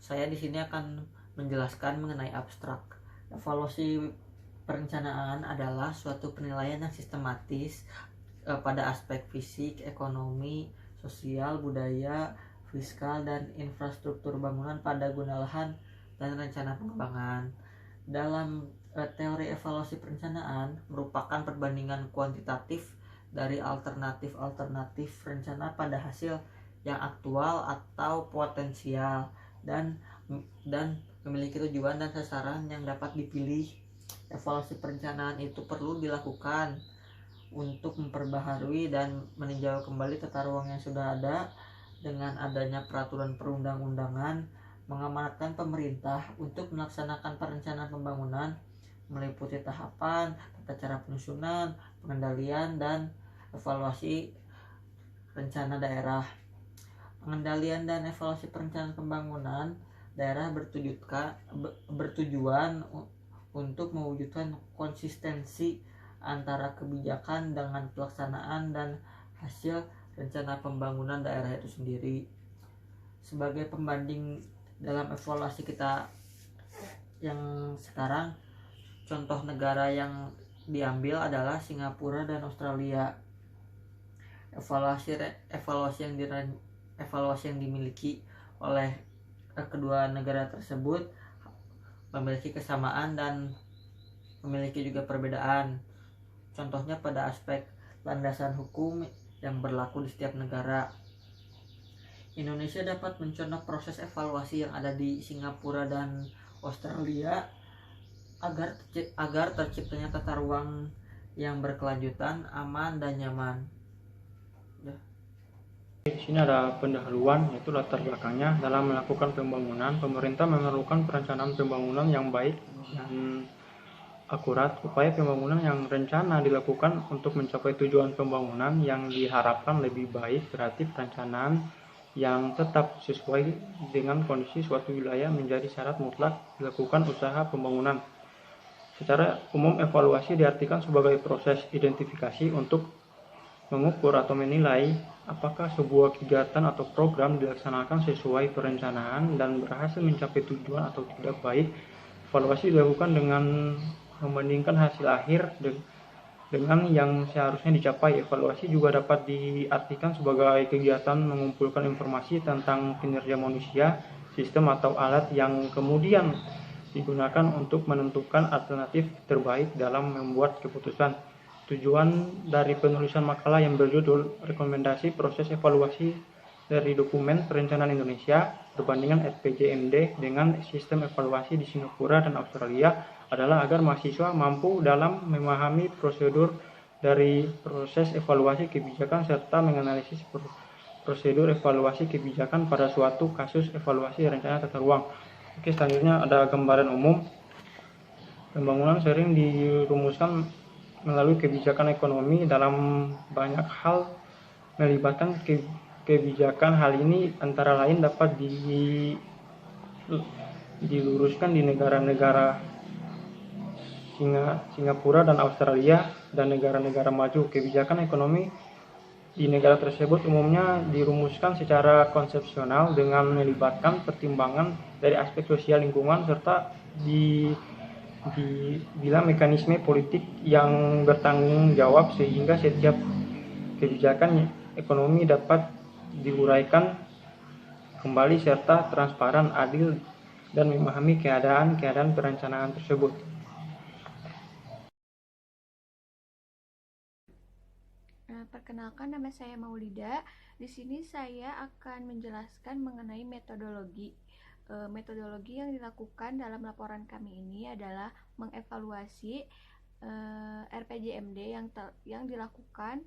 Saya di sini akan menjelaskan mengenai abstrak. Evaluasi perencanaan adalah suatu penilaian yang sistematis pada aspek fisik, ekonomi, sosial, budaya, fiskal, dan infrastruktur bangunan pada guna lahan dan rencana pengembangan. Dalam teori evaluasi perencanaan merupakan perbandingan kuantitatif dari alternatif rencana pada hasil yang aktual atau potensial dan dan memiliki tujuan dan sasaran yang dapat dipilih. Evaluasi perencanaan itu perlu dilakukan untuk memperbaharui dan meninjau kembali tata ruang yang sudah ada. Dengan adanya peraturan perundang-undangan mengamanatkan pemerintah untuk melaksanakan perencanaan pembangunan meliputi tahapan, tata cara penyusunan, pengendalian, dan evaluasi rencana daerah. Pengendalian dan evaluasi perencanaan pembangunan daerah bertujuan untuk mewujudkan konsistensi antara kebijakan dengan pelaksanaan dan hasil rencana pembangunan daerah itu sendiri. Sebagai pembanding dalam evaluasi kita yang sekarang, contoh negara yang diambil adalah Singapura dan Australia. Evaluasi yang dimiliki oleh kedua negara tersebut memiliki kesamaan dan memiliki juga perbedaan. Contohnya pada aspek landasan hukum yang berlaku di setiap negara. Indonesia dapat mencontoh proses evaluasi yang ada di Singapura dan Australia agar terciptanya tata ruang yang berkelanjutan, aman, dan nyaman. Di sini ada pendahuluan, yaitu latar belakangnya. Dalam melakukan pembangunan, pemerintah memerlukan perencanaan pembangunan yang baik dan akurat. Upaya pembangunan yang rencana dilakukan untuk mencapai tujuan pembangunan yang diharapkan lebih baik. Berarti perencanaan yang tetap sesuai dengan kondisi suatu wilayah menjadi syarat mutlak dilakukan usaha pembangunan. Secara umum, evaluasi diartikan sebagai proses identifikasi untuk mengukur atau menilai apakah sebuah kegiatan atau program dilaksanakan sesuai perencanaan dan berhasil mencapai tujuan atau tidak. Baik, evaluasi dilakukan dengan membandingkan hasil akhir dengan yang seharusnya dicapai. Evaluasi juga dapat diartikan sebagai kegiatan mengumpulkan informasi tentang kinerja manusia, sistem atau alat yang kemudian digunakan untuk menentukan alternatif terbaik dalam membuat keputusan. Tujuan dari penulisan makalah yang berjudul Rekomendasi Proses Evaluasi dari Dokumen Perencanaan Indonesia Perbandingan RPJMD dengan Sistem Evaluasi di Singapura dan Australia adalah agar mahasiswa mampu dalam memahami prosedur dari proses evaluasi kebijakan serta menganalisis prosedur evaluasi kebijakan pada suatu kasus evaluasi rencana tata ruang. Oke, selanjutnya ada gambaran umum. Pembangunan sering dirumuskan melalui kebijakan ekonomi dalam banyak hal melibatkan kebijakan. Hal ini antara lain dapat diluruskan di negara-negara Singapura dan Australia dan negara-negara maju. Kebijakan ekonomi di negara tersebut umumnya dirumuskan secara konsepsional dengan melibatkan pertimbangan dari aspek sosial lingkungan serta bila mekanisme politik yang bertanggung jawab sehingga setiap kebijakan ekonomi dapat diuraikan kembali serta transparan, adil, dan memahami keadaan perencanaan tersebut. Perkenalkan, nama saya Maulida. Di sini saya akan menjelaskan mengenai metodologi. Metodologi yang dilakukan dalam laporan kami ini adalah mengevaluasi RPJMD yang dilakukan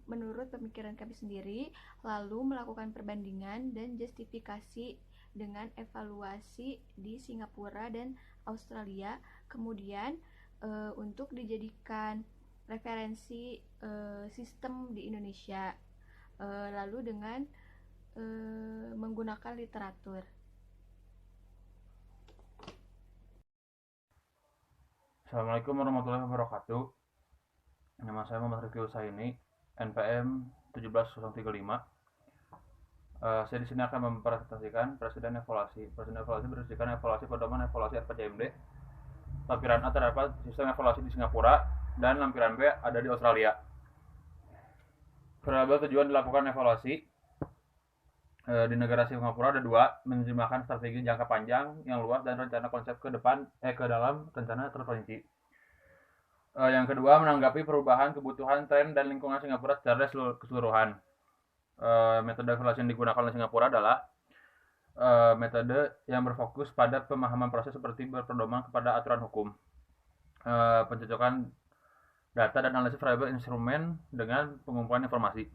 menurut pemikiran kami sendiri, lalu melakukan perbandingan dan justifikasi dengan evaluasi di Singapura dan Australia, kemudian untuk dijadikan referensi sistem di Indonesia, lalu dengan menggunakan literatur. Assalamualaikum warahmatullahi wabarakatuh. Nama saya Muhammad Rifki Husaini, NPM 17035. Saya di sini akan mempresentasikan presiden evaluasi. Presiden evaluasi berdasarkan evaluasi pedoman evaluasi RPJMD. Lampiran A terdapat sistem evaluasi di Singapura dan lampiran B ada di Australia. Variabel tujuan dilakukan evaluasi di negara Singapura ada dua, menerjemahkan strategi jangka panjang yang luas dan rencana konsep ke dalam rencana terperinci. Yang kedua, menanggapi perubahan kebutuhan, tren, dan lingkungan Singapura secara keseluruhan. Metode evaluasi yang digunakan oleh Singapura adalah metode yang berfokus pada pemahaman proses seperti berpedoman kepada aturan hukum, pencocokan data dan analisis variabel instrumen dengan pengumpulan informasi.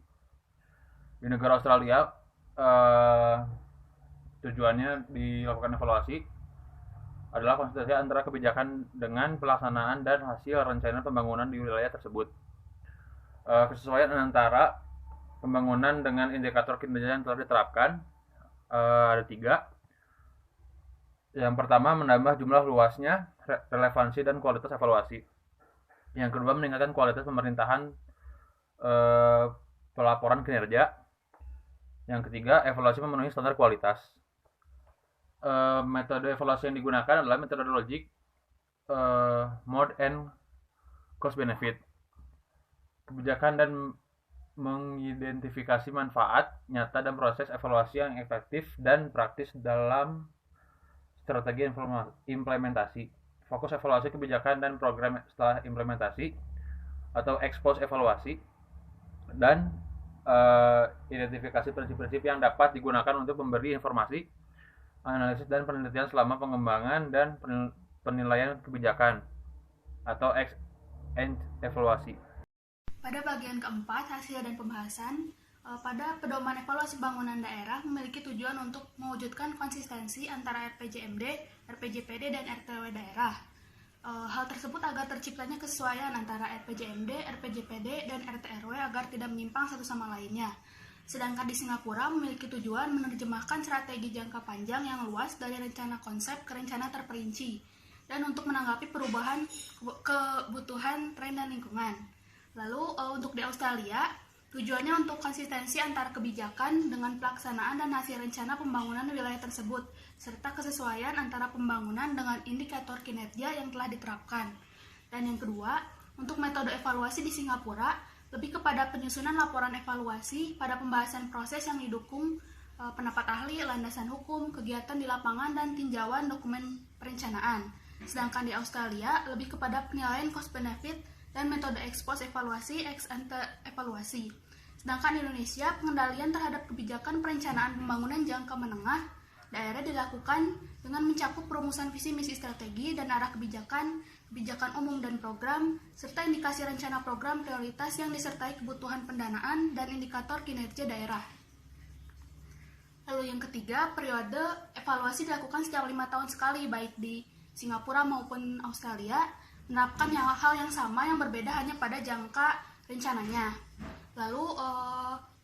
Di negara Australia, tujuannya dilakukan evaluasi adalah konsistensi antara kebijakan dengan pelaksanaan dan hasil rencana pembangunan di wilayah tersebut. Kesesuaian antara pembangunan dengan indikator kinerja yang telah diterapkan ada 3. Yang pertama, menambah jumlah luasnya, relevansi, dan kualitas evaluasi. Yang kedua, meningkatkan kualitas pemerintahan pelaporan kinerja. Yang ketiga, evaluasi memenuhi standar kualitas. Metode evaluasi yang digunakan adalah metodologi mode and cost benefit. Kebijakan dan mengidentifikasi manfaat nyata dan proses evaluasi yang efektif dan praktis dalam strategi implementasi. Fokus evaluasi kebijakan dan program setelah implementasi atau ex post evaluasi, dan identifikasi prinsip-prinsip yang dapat digunakan untuk memberi informasi, analisis, dan penelitian selama pengembangan dan penilaian kebijakan atau ex ante evaluasi. Pada bagian keempat, hasil dan pembahasan, pada pedoman evaluasi bangunan daerah memiliki tujuan untuk mewujudkan konsistensi antara RPJMD, RPJPD, dan RTW daerah. Hal tersebut agar terciptanya kesesuaian antara RPJMD, RPJPD, dan RTRW agar tidak menyimpang satu sama lainnya. Sedangkan di Singapura memiliki tujuan menerjemahkan strategi jangka panjang yang luas dari rencana konsep ke rencana terperinci, dan untuk menanggapi perubahan kebutuhan, tren, dan lingkungan. Lalu untuk di Australia, tujuannya untuk konsistensi antara kebijakan dengan pelaksanaan dan hasil rencana pembangunan wilayah tersebut, serta kesesuaian antara pembangunan dengan indikator kinerja yang telah diterapkan. Dan yang kedua, untuk metode evaluasi di Singapura, lebih kepada penyusunan laporan evaluasi pada pembahasan proses yang didukung pendapat ahli, landasan hukum, kegiatan di lapangan, dan tinjauan dokumen perencanaan. Sedangkan di Australia, lebih kepada penilaian cost benefit dan metode ex post evaluasi, ex ante evaluasi. Sedangkan di Indonesia, pengendalian terhadap kebijakan perencanaan pembangunan jangka menengah daerah dilakukan dengan mencakup perumusan visi misi strategi dan arah kebijakan, kebijakan umum dan program, serta indikasi rencana program prioritas yang disertai kebutuhan pendanaan dan indikator kinerja daerah. Lalu yang ketiga, periode evaluasi dilakukan setiap 5 tahun sekali, baik di Singapura maupun Australia, menerapkan hal yang sama yang berbeda hanya pada jangka rencananya. Lalu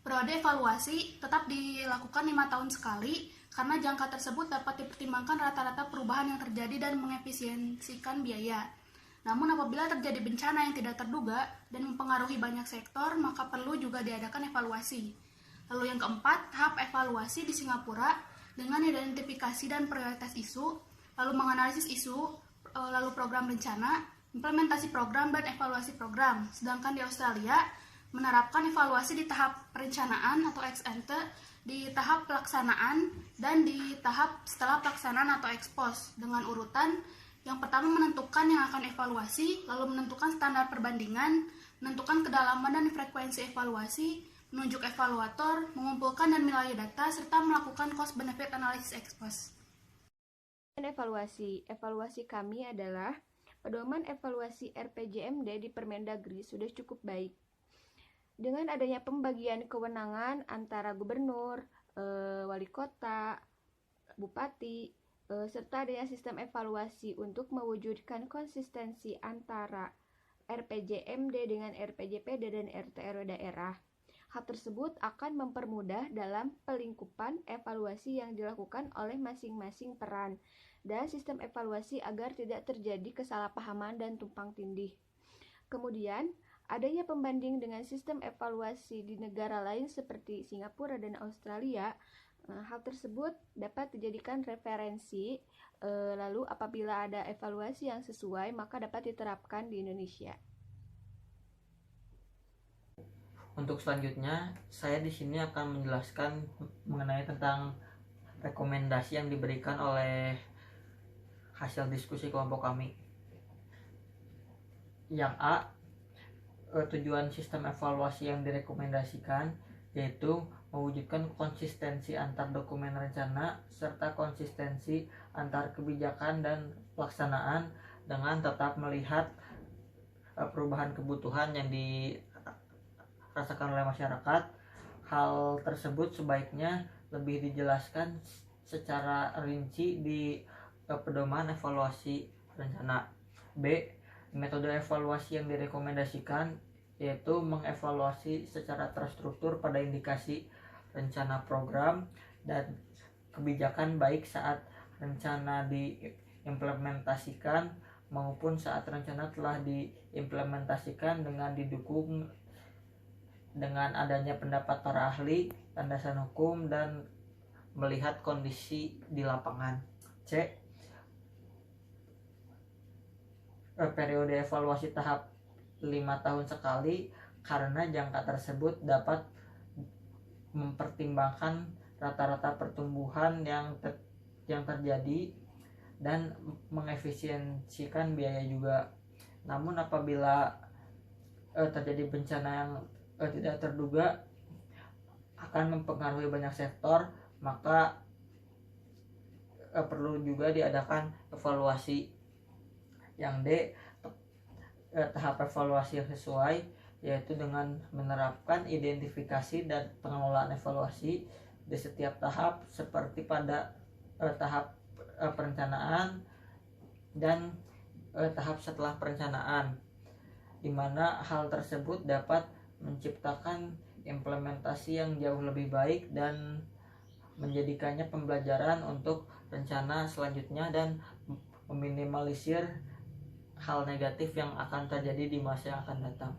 periode evaluasi tetap dilakukan 5 tahun sekali karena jangka tersebut dapat dipertimbangkan rata-rata perubahan yang terjadi dan mengefisiensikan biaya. Namun apabila terjadi bencana yang tidak terduga dan mempengaruhi banyak sektor, maka perlu juga diadakan evaluasi. Lalu yang keempat, tahap evaluasi di Singapura dengan identifikasi dan prioritas isu, lalu menganalisis isu, lalu program rencana, implementasi program, dan evaluasi program. Sedangkan di Australia menerapkan evaluasi di tahap perencanaan atau ex ante, di tahap pelaksanaan, dan di tahap setelah pelaksanaan atau ex post dengan urutan. Yang pertama menentukan yang akan evaluasi, lalu menentukan standar perbandingan, menentukan kedalaman dan frekuensi evaluasi, menunjuk evaluator, mengumpulkan dan menilai data, serta melakukan cost benefit analysis ex post. Evaluasi kami adalah pedoman evaluasi RPJMD di Permendagri sudah cukup baik. Dengan adanya pembagian kewenangan antara gubernur, wali kota, bupati, serta adanya sistem evaluasi untuk mewujudkan konsistensi antara RPJMD dengan RPJPD dan RTRW daerah. Hal tersebut akan mempermudah dalam pelingkupan evaluasi yang dilakukan oleh masing-masing peran dan sistem evaluasi agar tidak terjadi kesalahpahaman dan tumpang tindih. Kemudian, Adanya pembanding dengan sistem evaluasi di negara lain seperti Singapura dan Australia, hal tersebut dapat dijadikan referensi. Lalu apabila ada evaluasi yang sesuai, maka dapat diterapkan di Indonesia. Untuk selanjutnya, saya di sini akan menjelaskan mengenai tentang rekomendasi yang diberikan oleh hasil diskusi kelompok kami. Yang A, tujuan sistem evaluasi yang direkomendasikan yaitu mewujudkan konsistensi antar dokumen rencana serta konsistensi antar kebijakan dan pelaksanaan dengan tetap melihat perubahan kebutuhan yang dirasakan oleh masyarakat. Hal tersebut sebaiknya lebih dijelaskan secara rinci di pedoman evaluasi rencana. B, metode evaluasi yang direkomendasikan yaitu mengevaluasi secara terstruktur pada indikasi rencana program dan kebijakan baik saat rencana diimplementasikan maupun saat rencana telah diimplementasikan dengan didukung dengan adanya pendapat para ahli, landasan hukum, dan melihat kondisi di lapangan. C, periode evaluasi tahap 5 tahun sekali karena jangka tersebut dapat mempertimbangkan rata-rata pertumbuhan yang terjadi dan mengefisiensikan biaya juga. Namun apabila terjadi bencana yang tidak terduga akan mempengaruhi banyak sektor, maka perlu juga diadakan evaluasi. Yang D, tahap evaluasi yang sesuai yaitu dengan menerapkan identifikasi dan pengelolaan evaluasi di setiap tahap seperti pada tahap perencanaan dan tahap setelah perencanaan, di mana hal tersebut dapat menciptakan implementasi yang jauh lebih baik dan menjadikannya pembelajaran untuk rencana selanjutnya dan meminimalisir hal negatif yang akan terjadi di masa yang akan datang.